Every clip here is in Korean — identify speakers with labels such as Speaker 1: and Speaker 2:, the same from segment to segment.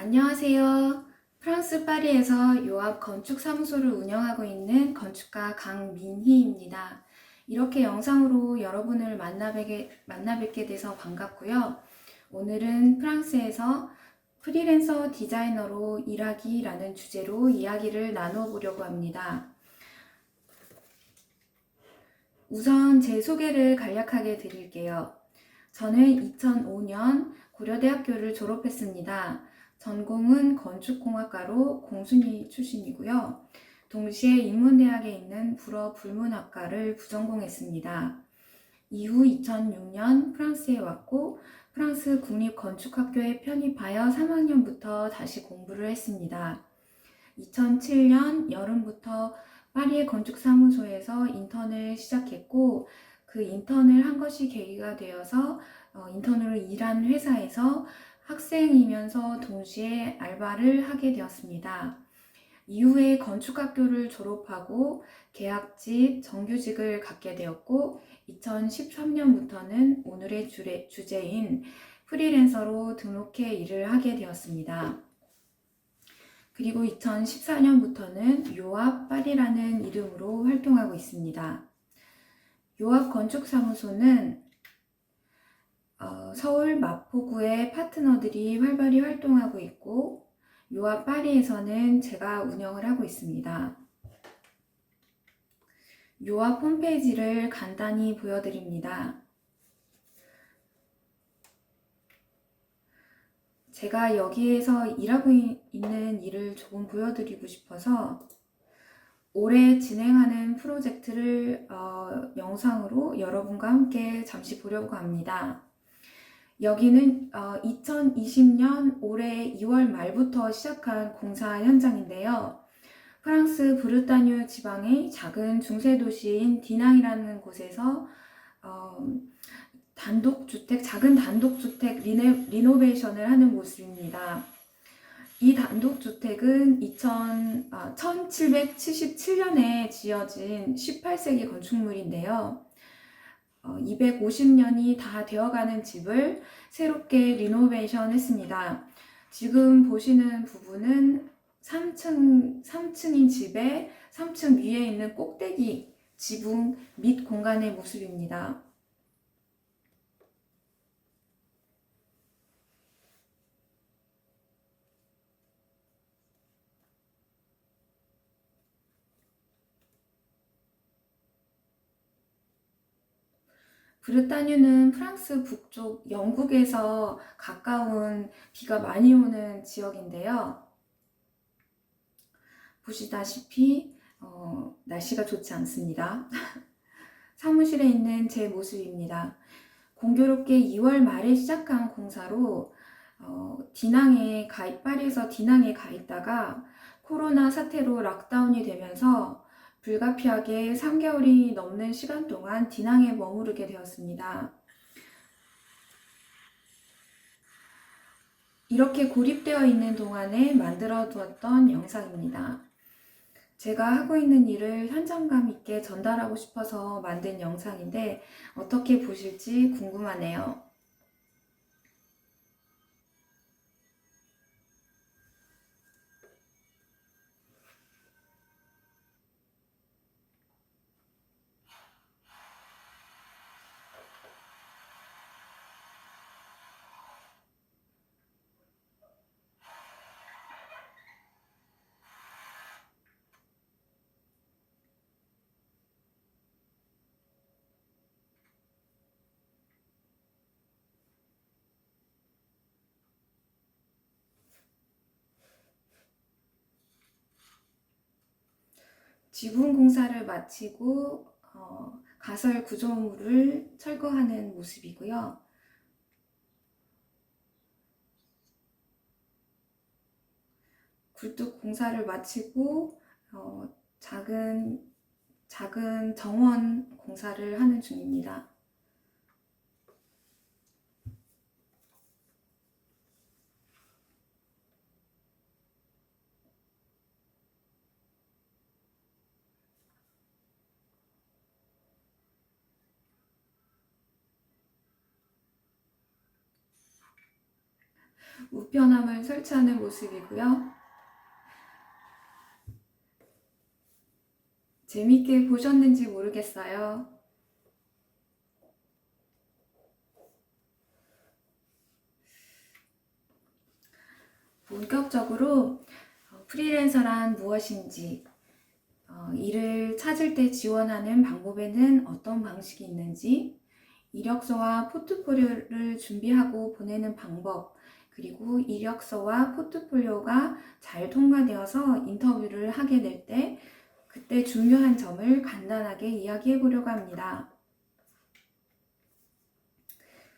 Speaker 1: 안녕하세요. 프랑스 파리에서 요합 건축사무소를 운영하고 있는 건축가 강민희입니다. 이렇게 영상으로 여러분을 만나 뵙게 돼서 반갑고요. 오늘은 프랑스에서 프리랜서 디자이너로 일하기라는 주제로 이야기를 나눠보려고 합니다. 우선 제 소개를 간략하게 드릴게요. 저는 2005년 고려대학교를 졸업했습니다. 전공은 건축공학과로 공순이 출신이고요. 동시에 인문대학에 있는 불어불문학과를 부전공했습니다. 이후 2006년 프랑스에 왔고 프랑스 국립건축학교에 편입하여 3학년부터 다시 공부를 했습니다. 2007년 여름부터 파리의 건축사무소에서 인턴을 시작했고 그 인턴을 한 것이 계기가 되어서 인턴으로 일한 회사에서 학생이면서 동시에 알바를 하게 되었습니다. 이후에 건축학교를 졸업하고 계약직, 정규직을 갖게 되었고 2013년부터는 오늘의 주제인 프리랜서로 등록해 일을 하게 되었습니다. 그리고 2014년부터는 요합 파리라는 이름으로 활동하고 있습니다. 요합 건축사무소는 서울 마포구의 파트너들이 활발히 활동하고 있고 요합 파리에서는 제가 운영을 하고 있습니다. 요합 홈페이지를 간단히 보여드립니다. 제가 여기에서 일하고 있는 일을 조금 보여드리고 싶어서 올해 진행하는 프로젝트를 영상으로 여러분과 함께 잠시 보려고 합니다. 여기는 2020년 올해 2월 말부터 시작한 공사 현장인데요. 프랑스 브르타뉴 지방의 작은 중세도시인 디낭이라는 곳에서 작은 단독주택 리노베이션을 하는 모습입니다. 이 단독주택은 1777년에 지어진 18세기 건축물인데요. 250년이 다 되어가는 집을 새롭게 리노베이션 했습니다. 지금 보시는 부분은 3층인 집의 3층 위에 있는 꼭대기 지붕 밑 공간의 모습입니다. 브르타뉴는 프랑스 북쪽 영국에서 가까운 비가 많이 오는 지역인데요. 보시다시피 날씨가 좋지 않습니다. 사무실에 있는 제 모습입니다. 공교롭게 2월 말에 시작한 공사로 파리에서 디낭에 가 있다가 코로나 사태로 락다운이 되면서 불가피하게 3개월이 넘는 시간 동안 디낭에 머무르게 되었습니다. 이렇게 고립되어 있는 동안에 만들어 두었던 영상입니다. 제가 하고 있는 일을 현장감 있게 전달하고 싶어서 만든 영상인데 어떻게 보실지 궁금하네요. 지붕 공사를 마치고 가설 구조물을 철거하는 모습이고요. 굴뚝 공사를 마치고 작은 정원 공사를 하는 중입니다. 우편함을 설치하는 모습이고요. 재밌게 보셨는지 모르겠어요. 본격적으로 프리랜서란 무엇인지, 일을 찾을 때 지원하는 방법에는 어떤 방식이 있는지, 이력서와 포트폴리오를 준비하고 보내는 방법, 그리고 이력서와 포트폴리오가 잘 통과되어서 인터뷰를 하게 될 때 그때 중요한 점을 간단하게 이야기해 보려고 합니다.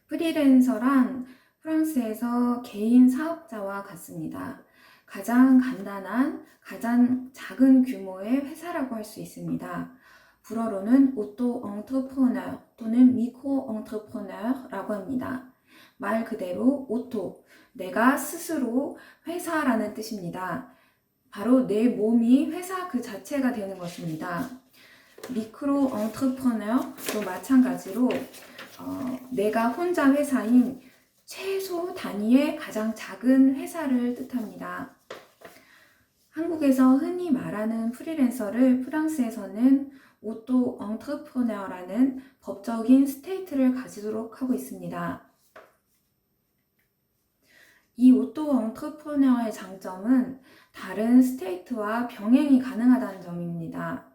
Speaker 1: 프리랜서란 프랑스에서 개인 사업자와 같습니다. 가장 간단한, 가장 작은 규모의 회사라고 할 수 있습니다. 불어로는 오토 엉트르프너러 또는 미크로 엉트르프너라고 합니다. 말 그대로 오토, 내가 스스로 회사라는 뜻입니다. 바로 내 몸이 회사 그 자체가 되는 것입니다. 미크로 엉트르프너도 마찬가지로 내가 혼자 회사인 최소 단위의 가장 작은 회사를 뜻합니다. 한국에서 흔히 말하는 프리랜서를 프랑스에서는 오토 엉트르프너라는 법적인 스테이트를 가지도록 하고 있습니다. 이 오토 엉트르프너의 장점은 다른 스테이트와 병행이 가능하다는 점입니다.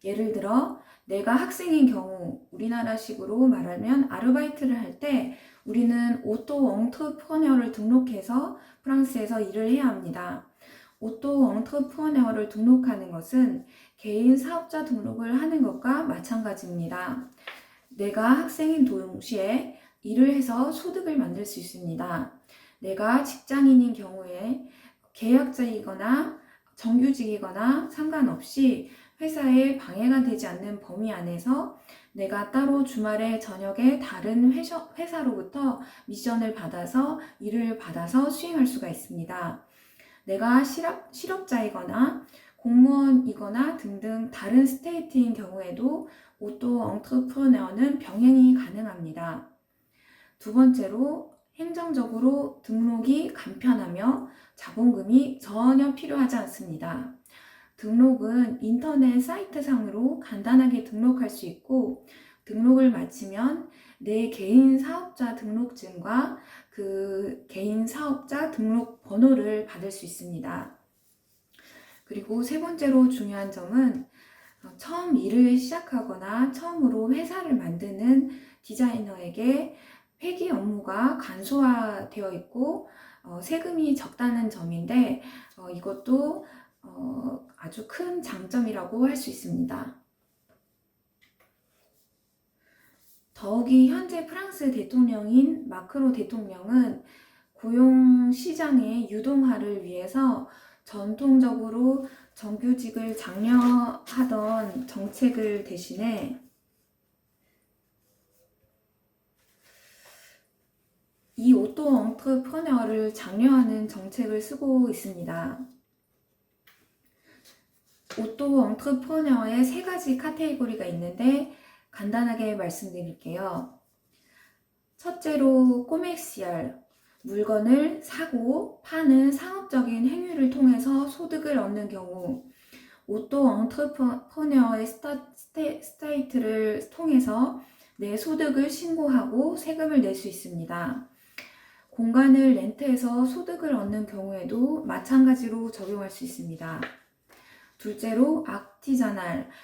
Speaker 1: 예를 들어 내가 학생인 경우 우리나라식으로 말하면 아르바이트를 할 때 우리는 오토 엉트르프너를 등록해서 프랑스에서 일을 해야 합니다. 오토 엉트르프너를 등록하는 것은 개인 사업자 등록을 하는 것과 마찬가지입니다. 내가 학생인 동시에 일을 해서 소득을 만들 수 있습니다. 내가 직장인인 경우에 계약직이거나 정규직이거나 상관없이 회사에 방해가 되지 않는 범위 안에서 내가 따로 주말에 저녁에 다른 회사로부터 미션을 받아서 일을 받아서 수행할 수가 있습니다. 내가 실업자이거나 공무원이거나 등등 다른 스테이트인 경우에도 오토 엉트르프너는 병행이 가능합니다. 두 번째로 행정적으로 등록이 간편하며 자본금이 전혀 필요하지 않습니다. 등록은 인터넷 사이트 상으로 간단하게 등록할 수 있고 등록을 마치면 내 개인 사업자 등록증과 그 개인 사업자 등록 번호를 받을 수 있습니다. 그리고 세 번째로 중요한 점은 처음 일을 시작하거나 처음으로 회사를 만드는 디자이너에게 회계 업무가 간소화되어 있고 세금이 적다는 점인데 이것도 아주 큰 장점이라고 할 수 있습니다. 더욱이 현재 프랑스 대통령인 마크로 대통령은 고용 시장의 유동화를 위해서 전통적으로 정규직을 장려하던 정책을 대신에 이 오토 엉트르프너를 장려하는 정책을 쓰고 있습니다. 오토 엉트르프너의 세 가지 카테고리가 있는데 간단하게 말씀드릴게요. 첫째로 코메시얼, 물건을 사고 파는 상업적인 행위를 통해서 소득을 얻는 경우 오토 엉트르프너의 스테이트를 통해서 내 소득을 신고하고 세금을 낼 수 있습니다. 공간을 렌트해서 소득을 얻는 경우에도 마찬가지로 적용할 수 있습니다. 둘째로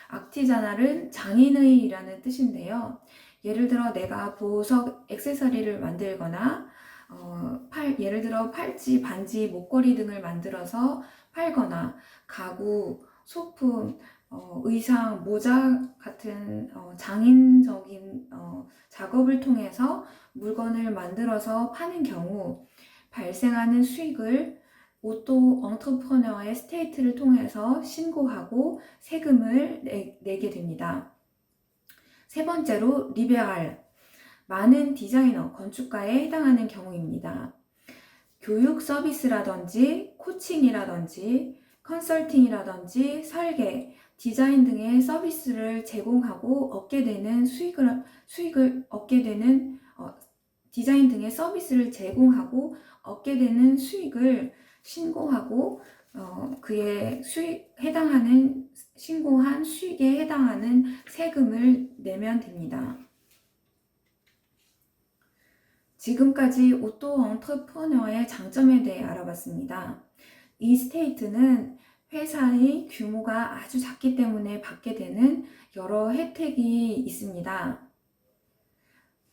Speaker 1: 악티자날은 장인의라는 뜻인데요. 예를 들어 내가 보석 액세서리를 만들거나 예를 들어 팔찌, 반지, 목걸이 등을 만들어서 팔거나 가구, 소품, 의상, 모자 같은 장인적인 작업을 통해서 물건을 만들어서 파는 경우 발생하는 수익을 오토 엉트르프너의 스테이트를 통해서 신고하고 세금을 내게 됩니다. 세 번째로 리베랄, 많은 디자이너, 건축가에 해당하는 경우입니다. 교육 서비스라든지 코칭이라든지 컨설팅이라든지 설계, 디자인 등의 서비스를 제공하고 얻게 되는 수익을 얻게 되는 디자인 등의 서비스를 제공하고 얻게 되는 수익을 신고하고 그의 신고한 수익에 해당하는 세금을 내면 됩니다. 지금까지 오토 엉터프러너의 장점에 대해 알아봤습니다. 이 스테이트는 회사의 규모가 아주 작기 때문에 받게 되는 여러 혜택이 있습니다.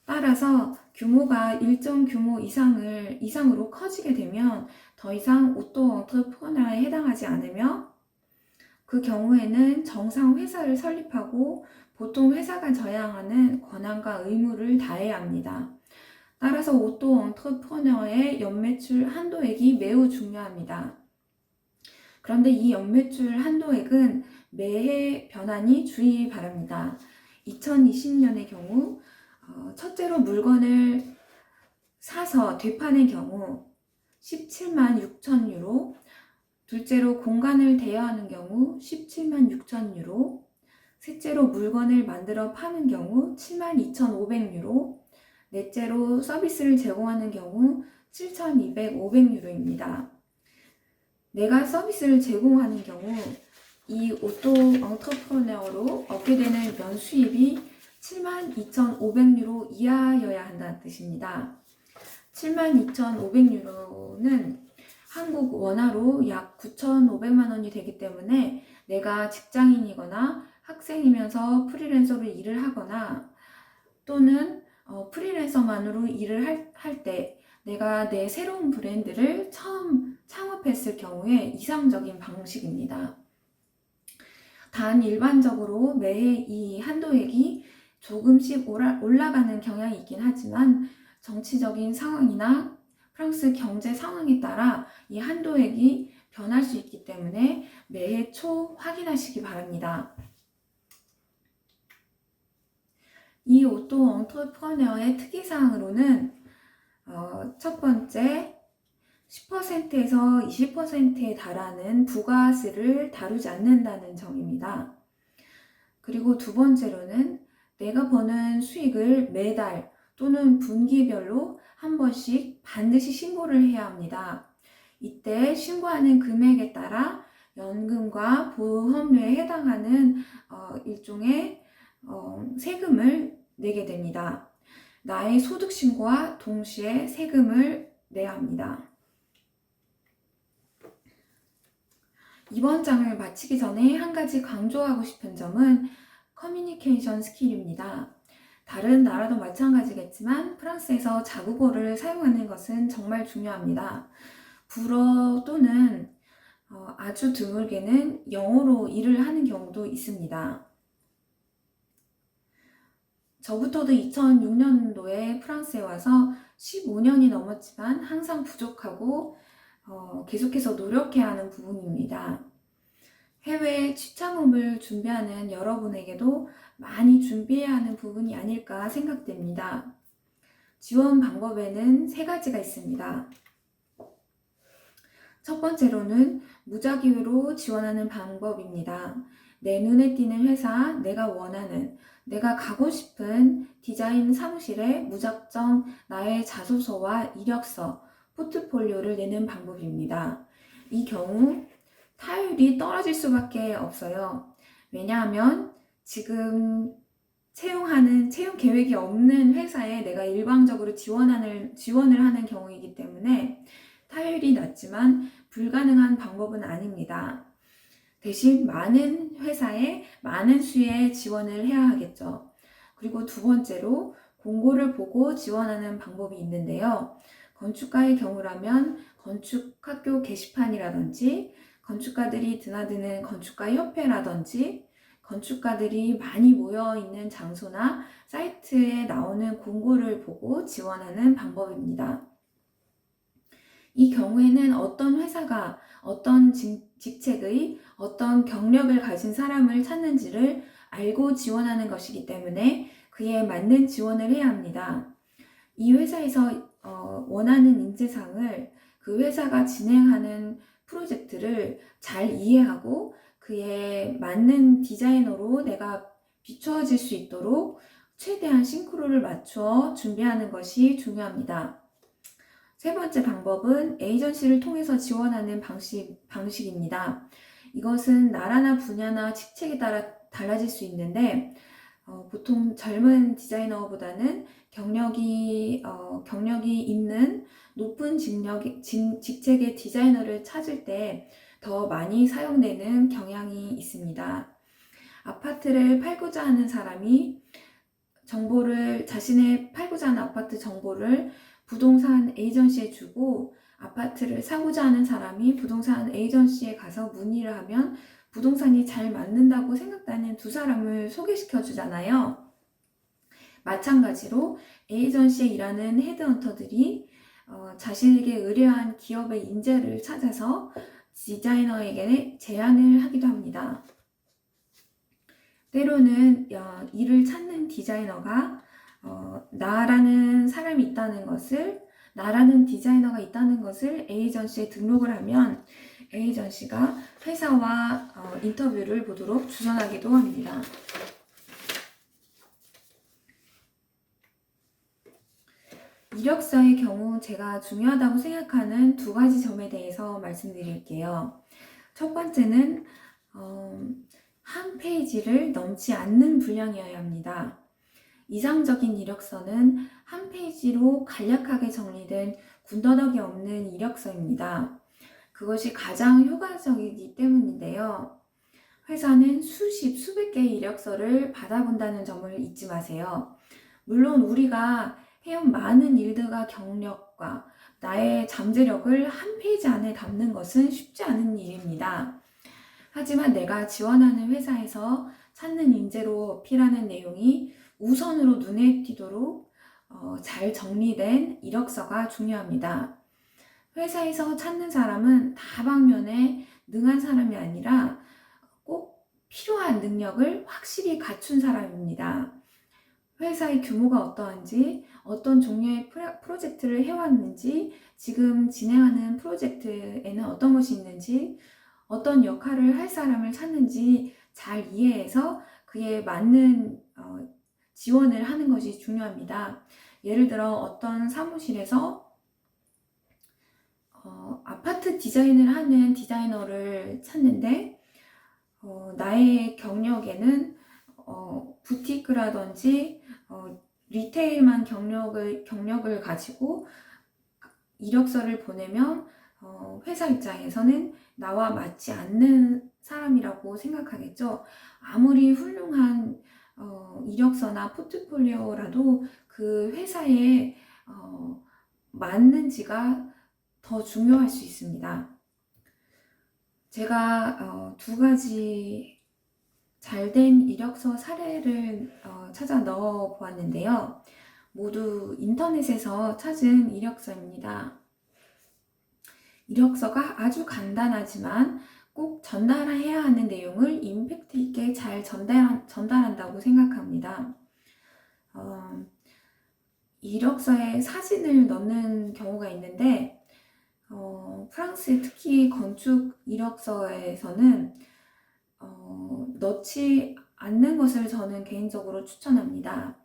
Speaker 1: 따라서 규모가 일정 규모 이상으로 커지게 되면 더 이상 오토 엉터프러너에 해당하지 않으며, 그 경우에는 정상 회사를 설립하고 보통 회사가 져야 하는 권한과 의무를 다해야 합니다. 따라서 오토 엉터프러너의 연매출 한도액이 매우 중요합니다. 그런데 이 연매출 한도액은 매해 변환이 주의 바랍니다. 2020년의 경우 첫째로 물건을 사서 되파는 경우 17만 6천 유로, 둘째로 공간을 대여하는 경우 17만 6천 유로, 셋째로 물건을 만들어 파는 경우 7만 2,500유로, 넷째로 서비스를 제공하는 경우 7,200유로입니다. 내가 서비스를 제공하는 경우 이 오토 엉터프러너로 얻게 되는 연수입이 72,500유로 이하여야 한다는 뜻입니다. 72,500유로는 한국 원화로 약 9,500만 원이 되기 때문에 내가 직장인이거나 학생이면서 프리랜서로 일을 하거나 또는 프리랜서만으로 일을 할 때 내가 내 새로운 브랜드를 처음 창업했을 경우에 이상적인 방식입니다. 단 일반적으로 매해 이 한도액이 조금씩 올라가는 경향이 있긴 하지만 정치적인 상황이나 프랑스 경제 상황에 따라 이 한도액이 변할 수 있기 때문에 매해 초 확인하시기 바랍니다. 이 오토 엉터프러너의 특이사항으로는 첫 번째, 10%에서 20%에 달하는 부가세를 다루지 않는다는 점입니다. 그리고 두 번째로는 내가 버는 수익을 매달 또는 분기별로 한 번씩 반드시 신고를 해야 합니다. 이때 신고하는 금액에 따라 연금과 보험료에 해당하는 일종의 세금을 내게 됩니다. 나의 소득 신고와 동시에 세금을 내야 합니다. 이번 장을 마치기 전에 한 가지 강조하고 싶은 점은 커뮤니케이션 스킬입니다. 다른 나라도 마찬가지겠지만 프랑스에서 자국어를 사용하는 것은 정말 중요합니다. 불어 또는 아주 드물게는 영어로 일을 하는 경우도 있습니다. 저부터도 2006년도에 프랑스에 와서 15년이 넘었지만 항상 부족하고 계속해서 노력해야 하는 부분입니다. 해외 취창업을 준비하는 여러분에게도 많이 준비해야 하는 부분이 아닐까 생각됩니다. 지원 방법에는 3가지가 있습니다. 첫 번째로는 무작위로 지원하는 방법입니다. 내 눈에 띄는 회사, 내가 원하는, 내가 가고 싶은 디자인 사무실에 무작정 나의 자소서와 이력서, 포트폴리오를 내는 방법입니다. 이 경우 타율이 떨어질 수밖에 없어요. 왜냐하면 지금 채용 계획이 없는 회사에 내가 일방적으로 지원을 하는 경우이기 때문에 타율이 낮지만 불가능한 방법은 아닙니다. 대신 많은 회사에 많은 수의 지원을 해야 하겠죠. 그리고 두 번째로 공고를 보고 지원하는 방법이 있는데요. 건축가의 경우라면 건축학교 게시판이라든지 건축가들이 드나드는 건축가협회라든지 건축가들이 많이 모여있는 장소나 사이트에 나오는 공고를 보고 지원하는 방법입니다. 이 경우에는 어떤 회사가 어떤 직책의 어떤 경력을 가진 사람을 찾는지를 알고 지원하는 것이기 때문에 그에 맞는 지원을 해야 합니다. 이 회사에서 원하는 인재상을 그 회사가 진행하는 프로젝트를 잘 이해하고 그에 맞는 디자이너로 내가 비추어질 수 있도록 최대한 싱크로를 맞추어 준비하는 것이 중요합니다. 세 번째 방법은 에이전시를 통해서 지원하는 방식입니다. 이것은 나라나 분야나 직책에 따라 달라질 수 있는데 보통 젊은 디자이너보다는 경력이 있는 높은 직책의 디자이너를 찾을 때 더 많이 사용되는 경향이 있습니다. 아파트를 팔고자 하는 사람이 자신의 팔고자 하는 아파트 정보를 부동산 에이전시에 주고 아파트를 사고자 하는 사람이 부동산 에이전시에 가서 문의를 하면 부동산이 잘 맞는다고 생각하는 두 사람을 소개시켜 주잖아요. 마찬가지로 에이전시에 일하는 헤드헌터들이 자신에게 의뢰한 기업의 인재를 찾아서 디자이너에게 제안을 하기도 합니다. 때로는 일을 찾는 디자이너가 나라는 디자이너가 있다는 것을 에이전시에 등록을 하면 에이전시가 회사와 인터뷰를 보도록 주선하기도 합니다. 이력서의 경우 제가 중요하다고 생각하는 두 가지 점에 대해서 말씀드릴게요. 첫 번째는 한 페이지를 넘지 않는 분량이어야 합니다. 이상적인 이력서는 한 페이지로 간략하게 정리된 군더더기 없는 이력서입니다. 그것이 가장 효과적이기 때문인데요. 회사는 수백 개의 이력서를 받아본다는 점을 잊지 마세요. 물론 우리가 해온 많은 일들과 경력과 나의 잠재력을 한 페이지 안에 담는 것은 쉽지 않은 일입니다. 하지만 내가 지원하는 회사에서 찾는 인재로 어필하는 내용이 우선으로 눈에 띄도록 잘 정리된 이력서가 중요합니다. 회사에서 찾는 사람은 다방면에 능한 사람이 아니라 꼭 필요한 능력을 확실히 갖춘 사람입니다. 회사의 규모가 어떠한지, 어떤 종류의 프로젝트를 해왔는지, 지금 진행하는 프로젝트에는 어떤 것이 있는지, 어떤 역할을 할 사람을 찾는지 잘 이해해서 그에 맞는 지원을 하는 것이 중요합니다. 예를 들어 어떤 사무실에서 아파트 디자인을 하는 디자이너를 찾는데 나의 경력에는 부티크라든지 리테일만 경력을 가지고 이력서를 보내면 회사 입장에서는 나와 맞지 않는 사람이라고 생각하겠죠. 아무리 훌륭한 이력서나 포트폴리오라도 그 회사에 맞는지가 더 중요할 수 있습니다. 제가 두 가지 잘된 이력서 사례를 찾아 넣어 보았는데요. 모두 인터넷에서 찾은 이력서입니다. 이력서가 아주 간단하지만 꼭 전달해야 하는 내용을 임팩트 있게 잘 전달한다고 생각합니다. 이력서에 사진을 넣는 경우가 있는데 프랑스 특히 건축 이력서에서는 넣지 않는 것을 저는 개인적으로 추천합니다.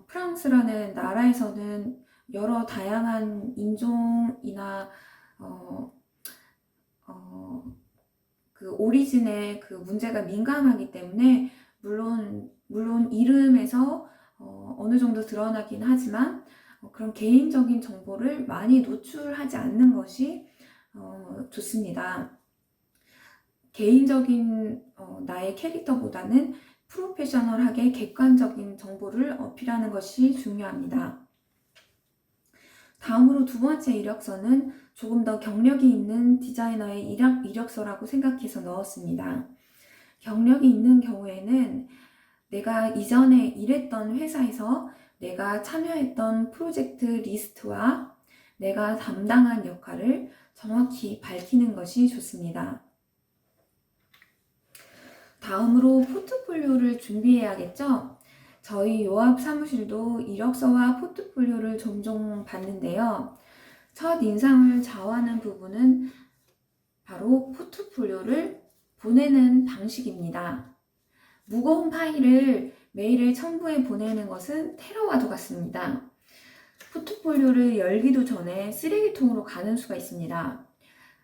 Speaker 1: 프랑스라는 나라에서는 여러 다양한 인종이나 그 오리진의 그 문제가 민감하기 때문에 물론 이름에서 어느 정도 드러나긴 하지만 그런 개인적인 정보를 많이 노출하지 않는 것이 좋습니다. 개인적인 나의 캐릭터보다는 프로페셔널하게 객관적인 정보를 어필하는 것이 중요합니다. 다음으로 두 번째 이력서는 조금 더 경력이 있는 디자이너의 이력서라고 생각해서 넣었습니다. 경력이 있는 경우에는 내가 이전에 일했던 회사에서 내가 참여했던 프로젝트 리스트와 내가 담당한 역할을 정확히 밝히는 것이 좋습니다. 다음으로 포트폴리오를 준비해야겠죠? 저희 요합 사무실도 이력서와 포트폴리오를 종종 받는데요. 첫 인상을 좌우하는 부분은 바로 포트폴리오를 보내는 방식입니다. 무거운 파일을 메일을 첨부해 보내는 것은 테러와도 같습니다. 포트폴리오를 열기도 전에 쓰레기통으로 가는 수가 있습니다.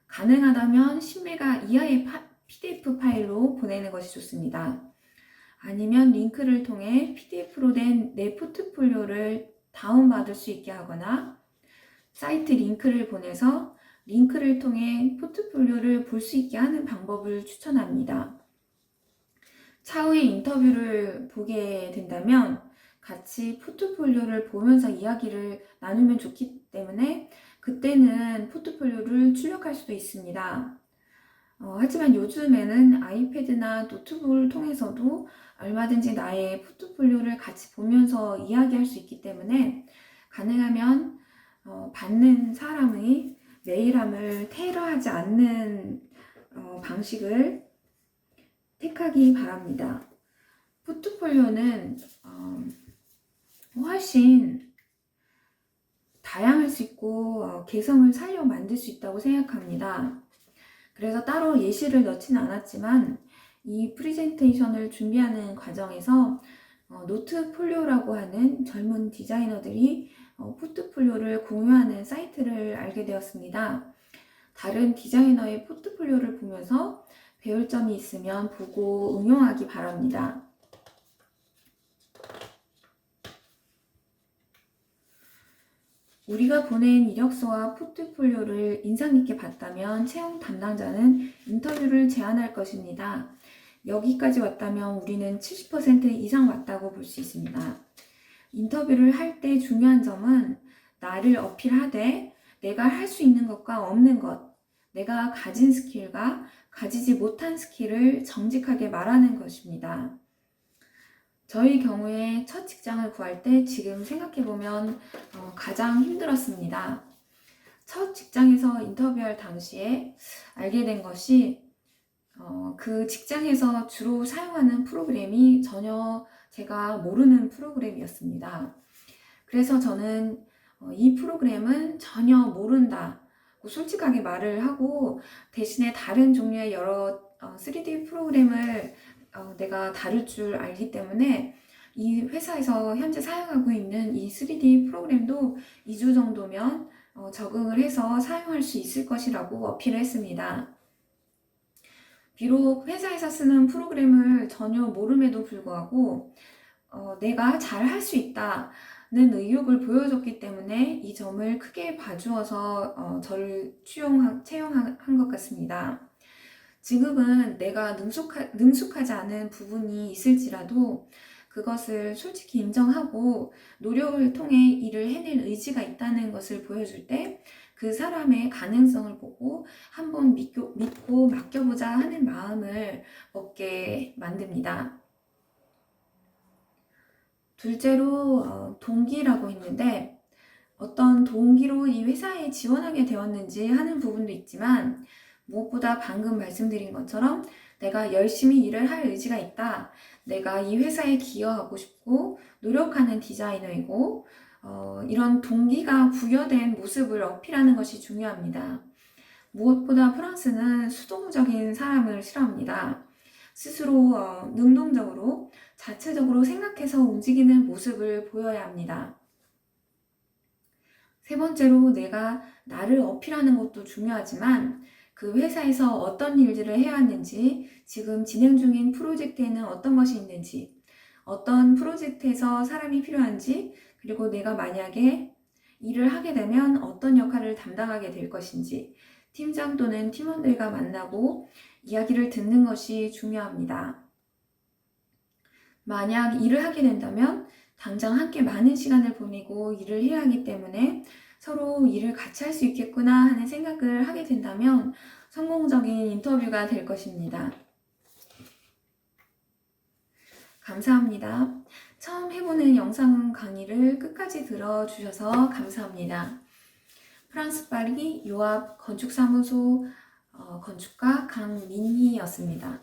Speaker 1: 가능하다면 10메가 이하의 PDF 파일로 보내는 것이 좋습니다. 아니면 링크를 통해 PDF로 된 내 포트폴리오를 다운받을 수 있게 하거나 사이트 링크를 보내서 링크를 통해 포트폴리오를 볼 수 있게 하는 방법을 추천합니다. 차후에 인터뷰를 보게 된다면 같이 포트폴리오를 보면서 이야기를 나누면 좋기 때문에 그때는 포트폴리오를 출력할 수도 있습니다. 하지만 요즘에는 아이패드나 노트북을 통해서도 얼마든지 나의 포트폴리오를 같이 보면서 이야기할 수 있기 때문에 가능하면 받는 사람의 메일함을 테러하지 않는 방식을 택하기 바랍니다. 포트폴리오는 훨씬 다양할 수 있고 개성을 살려 만들 수 있다고 생각합니다. 그래서 따로 예시를 넣지는 않았지만 이 프레젠테이션을 준비하는 과정에서 노트폴리오라고 하는 젊은 디자이너들이 포트폴리오를 공유하는 사이트를 알게 되었습니다. 다른 디자이너의 포트폴리오를 보면서 배울 점이 있으면 보고 응용하기 바랍니다. 우리가 보낸 이력서와 포트폴리오를 인상 깊게 봤다면 채용 담당자는 인터뷰를 제안할 것입니다. 여기까지 왔다면 우리는 70% 이상 왔다고 볼 수 있습니다. 인터뷰를 할 때 중요한 점은 나를 어필하되 내가 할 수 있는 것과 없는 것, 내가 가진 스킬과 가지지 못한 스킬을 정직하게 말하는 것입니다. 저희 경우에 첫 직장을 구할 때 지금 생각해보면 가장 힘들었습니다. 첫 직장에서 인터뷰할 당시에 알게 된 것이 그 직장에서 주로 사용하는 프로그램이 전혀 제가 모르는 프로그램이었습니다. 그래서 저는 이 프로그램은 전혀 모른다고 솔직하게 말을 하고 대신에 다른 종류의 여러 3D 프로그램을 내가 다룰 줄 알기 때문에 이 회사에서 현재 사용하고 있는 이 3D 프로그램도 2주 정도면 적응을 해서 사용할 수 있을 것이라고 어필을 했습니다. 비록 회사에서 쓰는 프로그램을 전혀 모름에도 불구하고 내가 잘 할 수 있다는 의욕을 보여줬기 때문에 이 점을 크게 봐주어서 저를 채용한 것 같습니다. 지금은 내가 능숙하지 않은 부분이 있을지라도 그것을 솔직히 인정하고 노력을 통해 일을 해낼 의지가 있다는 것을 보여줄 때 그 사람의 가능성을 보고 한번 믿고 맡겨보자 하는 마음을 먹게 만듭니다. 둘째로 동기라고 했는데 어떤 동기로 이 회사에 지원하게 되었는지 하는 부분도 있지만 무엇보다 방금 말씀드린 것처럼 내가 열심히 일을 할 의지가 있다. 내가 이 회사에 기여하고 싶고 노력하는 디자이너이고 이런 동기가 부여된 모습을 어필하는 것이 중요합니다. 무엇보다 프랑스는 수동적인 사람을 싫어합니다. 스스로 능동적으로 자체적으로 생각해서 움직이는 모습을 보여야 합니다. 세 번째로 내가 나를 어필하는 것도 중요하지만 그 회사에서 어떤 일들을 해왔는지, 지금 진행 중인 프로젝트에는 어떤 것이 있는지, 어떤 프로젝트에서 사람이 필요한지, 그리고 내가 만약에 일을 하게 되면 어떤 역할을 담당하게 될 것인지, 팀장 또는 팀원들과 만나고 이야기를 듣는 것이 중요합니다. 만약 일을 하게 된다면 당장 함께 많은 시간을 보내고 일을 해야 하기 때문에 서로 일을 같이 할 수 있겠구나 하는 생각을 하게 된다면 성공적인 인터뷰가 될 것입니다. 감사합니다. 처음 해보는 영상 강의를 끝까지 들어주셔서 감사합니다. 프랑스 파리 요합 건축사무소 건축가 강민희였습니다.